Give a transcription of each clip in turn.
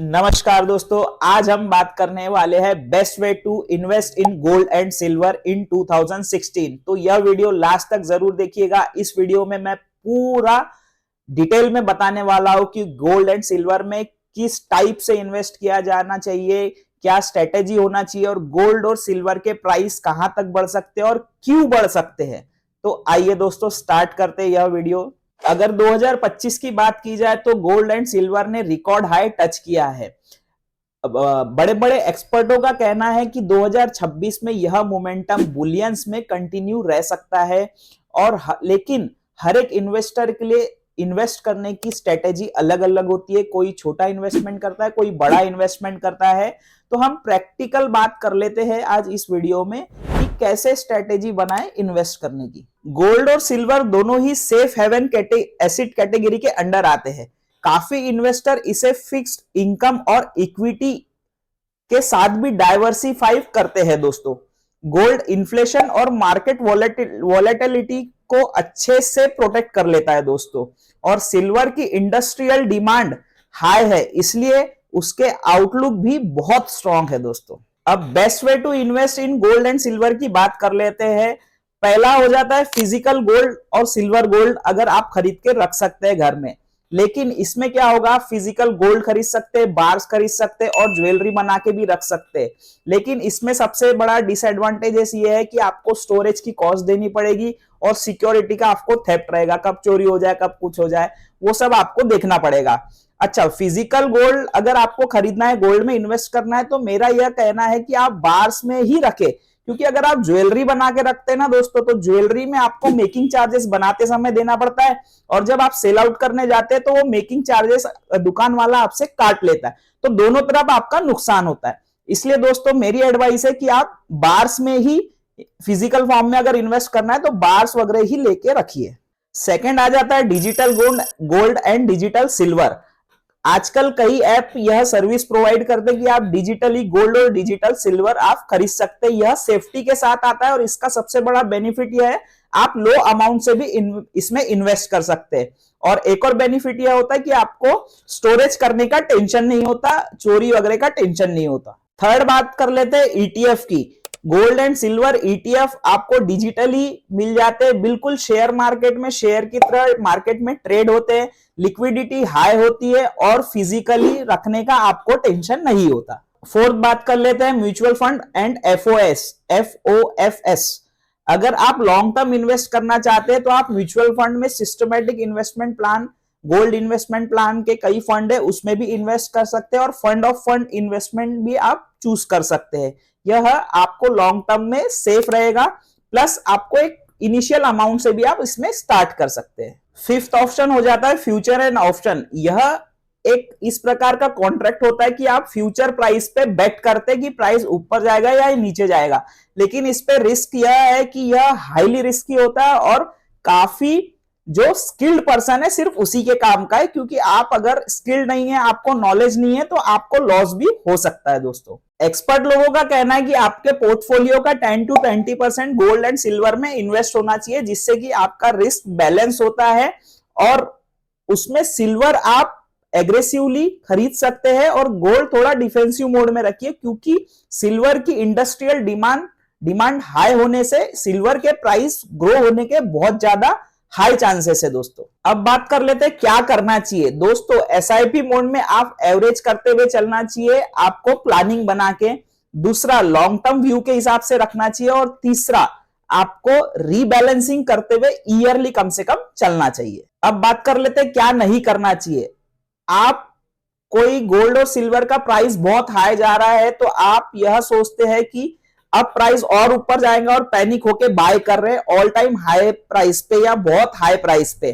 नमस्कार दोस्तों, आज हम बात करने वाले हैं best way to invest in gold and silver in 2016। तो यह वीडियो लास्ट तक जरूर देखिएगा। इस वीडियो में मैं पूरा डिटेल में बताने वाला हूं कि गोल्ड एंड सिल्वर में किस टाइप से इन्वेस्ट किया जाना चाहिए, क्या स्ट्रेटेजी होना चाहिए और गोल्ड और सिल्वर के प्राइस कहां तक बढ़ सकते हैं और क्यों बढ़ सकते हैं। तो आइए दोस्तों स्टार्ट करते हैं यह वीडियो। अगर 2025 की बात की जाए तो गोल्ड एंड सिल्वर ने रिकॉर्ड हाई टच किया है। बड़े बड़े एक्सपर्टों का कहना है कि 2026 में यह मोमेंटम बुलियंस में कंटिन्यू रह सकता है और लेकिन हर एक इन्वेस्टर के लिए इन्वेस्ट करने की स्ट्रेटेजी अलग अलग होती है। कोई छोटा इन्वेस्टमेंट करता है, कोई बड़ा इन्वेस्टमेंट करता है। तो हम प्रैक्टिकल बात कर लेते हैं आज इस वीडियो में कि कैसे स्ट्रेटेजी बनाए इन्वेस्ट करने की। गोल्ड और सिल्वर दोनों ही सेफ हेवन एसेट कैटेगरी के अंडर आते हैं। काफी इन्वेस्टर इसे फिक्स्ड इनकम और इक्विटी के साथ भी डाइवर्सिफाई करते हैं दोस्तों। गोल्ड इन्फ्लेशन और मार्केट वॉलेटिलिटी को अच्छे से प्रोटेक्ट कर लेता है दोस्तों, और सिल्वर की इंडस्ट्रियल डिमांड हाई है, इसलिए उसके आउटलुक भी बहुत स्ट्रांग है दोस्तों। अब best way to invest in gold and silver की बात कर लेते हैं। पहला हो जाता है फिजिकल गोल्ड और सिल्वर गोल्ड अगर आप खरीद के रख सकते हैं घर में। लेकिन इसमें क्या होगा, फिजिकल गोल्ड खरीद सकते हैं, बार्स खरीद सकते हैं और ज्वेलरी बना के भी रख सकते हैं। लेकिन इसमें सबसे बड़ा डिसएडवांटेज ये है कि आपको स्टोरेज की कॉस्ट देनी पड़ेगी और सिक्योरिटी का आपको थेफ्ट रहेगा, कब चोरी हो जाए कब कुछ हो जाए वो सब आपको देखना पड़ेगा। अच्छा, फिजिकल गोल्ड अगर आपको खरीदना है, गोल्ड में इन्वेस्ट करना है, तो मेरा यह कहना है कि आप बार्स में ही रखें। क्योंकि अगर आप ज्वेलरी बना के रखते हैं ना दोस्तों, तो ज्वेलरी में आपको मेकिंग चार्जेस बनाते समय देना पड़ता है और जब आप सेल आउट करने जाते हैं तो वो मेकिंग चार्जेस दुकान वाला आपसे काट लेता है। तो दोनों तरफ आपका नुकसान होता है। इसलिए दोस्तों मेरी एडवाइस है कि आप बार्स में ही, फिजिकल फॉर्म में अगर इन्वेस्ट करना है तो बार्स वगैरह ही लेके रखिए। सेकेंड आ जाता है digital gold and digital silver. आजकल कई ऐप यह सर्विस प्रोवाइड करते हैं कि आप डिजिटली गोल्ड और डिजिटल सिल्वर आप खरीद सकते हैं। यह सेफ्टी के साथ आता है और इसका सबसे बड़ा बेनिफिट यह है आप लो अमाउंट से भी इसमें इन्वेस्ट कर सकते हैं। और एक और बेनिफिट यह होता है कि आपको स्टोरेज करने का टेंशन नहीं होता, चोरी वगैरह का टेंशन नहीं होता। थर्ड बात कर लेते हैं ईटीएफ की। गोल्ड एंड सिल्वर ईटीएफ आपको डिजिटली मिल जाते हैं, बिल्कुल शेयर मार्केट में शेयर की तरह मार्केट में ट्रेड होते हैं, लिक्विडिटी हाई होती है और फिजिकली रखने का आपको टेंशन नहीं होता। फोर्थ बात कर लेते हैं म्यूचुअल फंड एंड एफओएफएस। अगर आप लॉन्ग टर्म इन्वेस्ट करना चाहते हैं तो आप म्यूचुअल फंड में systematic investment plan, gold investment plan के कई फंड है, उसमें भी इन्वेस्ट कर सकते हैं और फंड ऑफ फंड इन्वेस्टमेंट भी आप चूज कर सकते हैं। यह आपको लॉन्ग टर्म में सेफ रहेगा, प्लस आपको एक इनिशियल अमाउंट से भी आप इसमें स्टार्ट कर सकते हैं। फिफ्थ ऑप्शन हो जाता है फ्यूचर एंड ऑप्शन। यह एक इस प्रकार का कॉन्ट्रैक्ट होता है कि आप फ्यूचर प्राइस पे बेट करते हैं कि प्राइस ऊपर जाएगा या नीचे जाएगा। लेकिन इस पे रिस्क यह है कि यह हाईली रिस्की होता है और काफी जो स्किल्ड पर्सन है सिर्फ उसी के काम का है, क्योंकि आप अगर स्किल्ड नहीं है, आपको नॉलेज नहीं है, तो आपको लॉस भी हो सकता है दोस्तों। एक्सपर्ट लोगों का कहना है कि आपके पोर्टफोलियो का 10 to 20% गोल्ड एंड सिल्वर में इन्वेस्ट होना चाहिए, जिससे कि आपका रिस्क बैलेंस होता है और उसमें सिल्वर आप एग्रेसिवली खरीद सकते हैं और गोल्ड थोड़ा डिफेंसिव मोड में रखिए, क्योंकि सिल्वर की इंडस्ट्रियल डिमांड हाई होने से सिल्वर के प्राइस ग्रो होने के बहुत ज्यादा हाई चांसेस है दोस्तों। अब बात कर लेते हैं क्या करना चाहिए दोस्तों। एसआईपी मोड में आप एवरेज करते हुए चलना चाहिए, आपको प्लानिंग बना के। दूसरा, लॉन्ग टर्म व्यू के हिसाब से रखना चाहिए और तीसरा, आपको रीबैलेंसिंग करते हुए ईयरली कम से कम चलना चाहिए। अब बात कर लेते हैं क्या नहीं करना चाहिए। आप कोई गोल्ड और सिल्वर का प्राइस बहुत हाई जा रहा है तो आप यह सोचते हैं कि अब प्राइस और ऊपर जाएगा और पैनिक होके बाय कर रहे हैं ऑल टाइम हाई प्राइस पे या बहुत हाई प्राइस पे।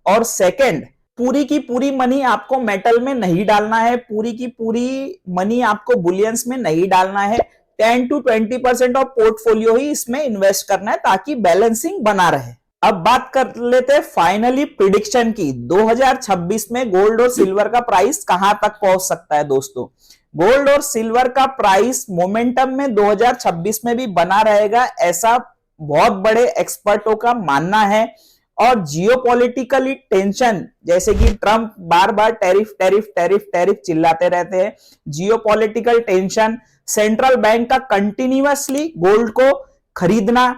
और सेकंड, पूरी की पूरी मनी आपको मेटल में नहीं डालना है, पूरी की पूरी मनी आपको बुलियंस में नहीं डालना है। 10 to 20% ऑफ पोर्टफोलियो ही इसमें इन्वेस्ट करना है ताकि बैलेंसिंग बना रहे। अब बात कर लेते हैं फाइनली प्रिडिक्शन की। 2026 में गोल्ड और सिल्वर का प्राइस कहां तक पहुंच सकता है दोस्तों। गोल्ड और सिल्वर का प्राइस मोमेंटम में 2026 में भी बना रहेगा, ऐसा बहुत बड़े एक्सपर्टों का मानना है। और जियोपॉलिटिकली टेंशन, जैसे कि ट्रम्प बार बार टैरिफ टैरिफ टैरिफ टैरिफ चिल्लाते रहते हैं, जियोपॉलिटिकल टेंशन, सेंट्रल बैंक का कंटिन्यूअसली गोल्ड को खरीदना,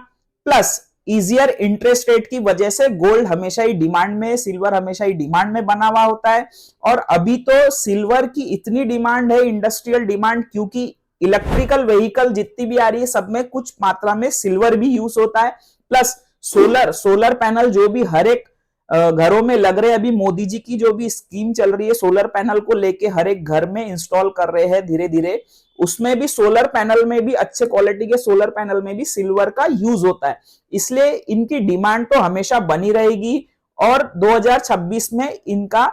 प्लस इजियर इंटरेस्ट रेट की वजह से गोल्ड हमेशा ही डिमांड में, सिल्वर हमेशा ही डिमांड में बना हुआ होता है। और अभी तो सिल्वर की इतनी डिमांड है, इंडस्ट्रियल डिमांड, क्योंकि इलेक्ट्रिकल व्हीकल जितनी भी आ रही है सब में कुछ मात्रा में सिल्वर भी यूज होता है। प्लस सोलर पैनल जो भी हर एक घरों में लग रहे हैं, अभी मोदी जी की जो भी स्कीम चल रही है सोलर पैनल को लेके हर एक घर में इंस्टॉल कर रहे हैं धीरे धीरे, उसमें भी सोलर पैनल में भी, अच्छे क्वालिटी के सोलर पैनल में भी सिल्वर का यूज होता है। इसलिए इनकी डिमांड तो हमेशा बनी रहेगी और 2026 में इनका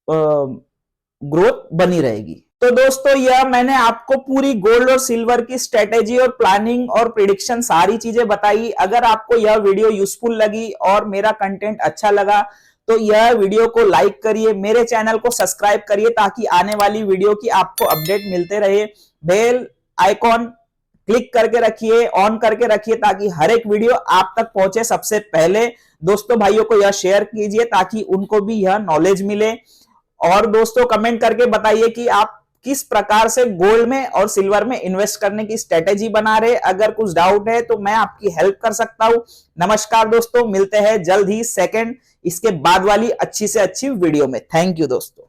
ग्रोथ बनी रहेगी। तो दोस्तों यह मैंने आपको पूरी गोल्ड और सिल्वर की स्ट्रेटेजी और प्लानिंग और प्रिडिक्शन सारी चीजें बताई। अगर आपको यह वीडियो यूजफुल लगी और मेरा कंटेंट अच्छा लगा तो यह वीडियो को लाइक करिए, मेरे चैनल को सब्सक्राइब करिए ताकि आने वाली वीडियो की आपको अपडेट मिलते रहे। बेल आइकॉन क्लिक करके रखिए, ऑन करके रखिए ताकि हर एक वीडियो आप तक पहुंचे सबसे पहले। दोस्तों भाइयों को यह शेयर कीजिए ताकि उनको भी यह नॉलेज मिले। और दोस्तों कमेंट करके बताइए कि आप किस प्रकार से गोल्ड में और सिल्वर में इन्वेस्ट करने की स्ट्रेटेजी बना रहे। अगर कुछ डाउट है तो मैं आपकी हेल्प कर सकता हूं। नमस्कार दोस्तों, मिलते हैं जल्द ही सेकंड इसके बाद वाली अच्छी से अच्छी वीडियो में। थैंक यू दोस्तों।